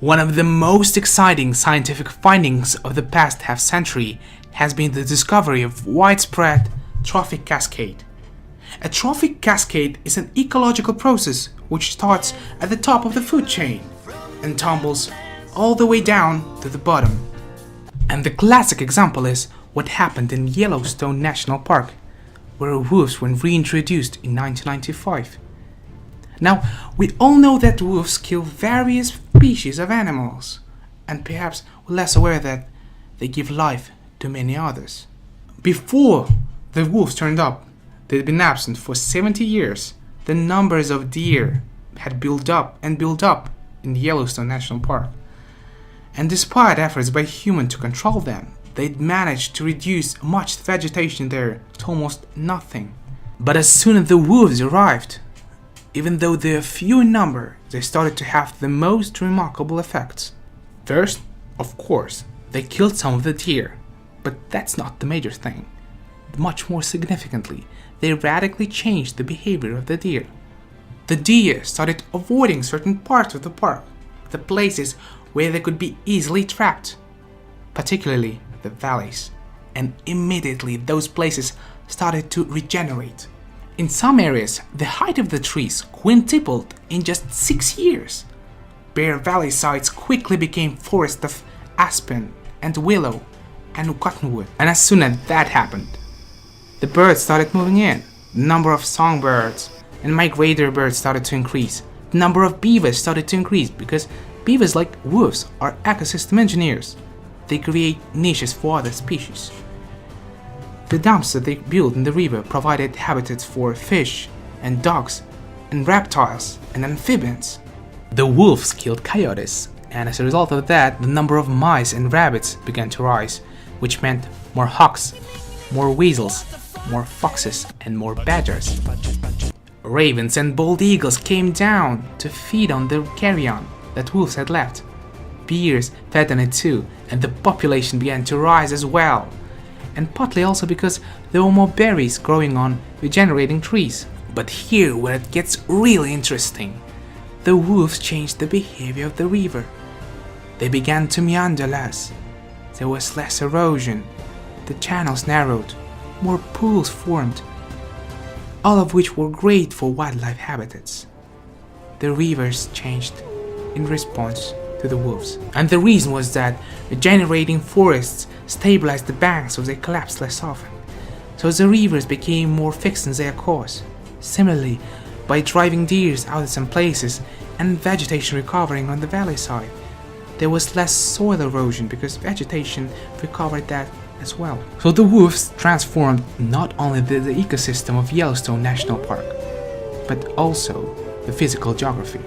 One of the most exciting scientific findings of the past half-century has been the discovery of widespread trophic cascade. A trophic cascade is an ecological process which starts at the top of the food chain and tumbles all the way down to the bottom. And the classic example is what happened in Yellowstone National Park, where wolves were reintroduced in 1995. Now, we all know that wolves kill various species of animals, and perhaps we're less aware that they give life to many others. Before the wolves turned up, they'd been absent for 70 years. The numbers of deer had built up and built up in the Yellowstone National Park. And despite efforts by humans to control them, they'd managed to reduce much vegetation there to almost nothing. But as soon as the wolves arrived, even though they are few in number, they started to have the most remarkable effects. First, of course, they killed some of the deer, but that's not the major thing. Much more significantly, they radically changed the behavior of the deer. The deer started avoiding certain parts of the park, the places where they could be easily trapped, particularly the valleys, and immediately those places started to regenerate. In some areas, the height of the trees quintupled in just 6 years. Bare valley sides quickly became forests of aspen and willow and cottonwood. And as soon as that happened, the birds started moving in. The number of songbirds and migratory birds started to increase. The number of beavers started to increase because beavers, like wolves, are ecosystem engineers. They create niches for other species. The dams that they built in the river provided habitats for fish and dogs and reptiles and amphibians. The wolves killed coyotes, and as a result of that, the number of mice and rabbits began to rise, which meant more hawks, more weasels, more foxes, and more badgers. Ravens and bald eagles came down to feed on the carrion that wolves had left. Bears fed on it too, and the population began to rise as well. And partly also because there were more berries growing on regenerating trees. But here where it gets really interesting. The wolves changed the behavior of the river. They began to meander less. There was less erosion. The channels narrowed. More pools formed. All of which were great for wildlife habitats. The rivers changed in response to the wolves. And the reason was that regenerating forests stabilized the banks so they collapsed less often. So the rivers became more fixed in their course. Similarly, by driving deer out of some places and vegetation recovering on the valley side, there was less soil erosion because vegetation recovered that as well. So the wolves transformed not only the ecosystem of Yellowstone National Park, but also the physical geography.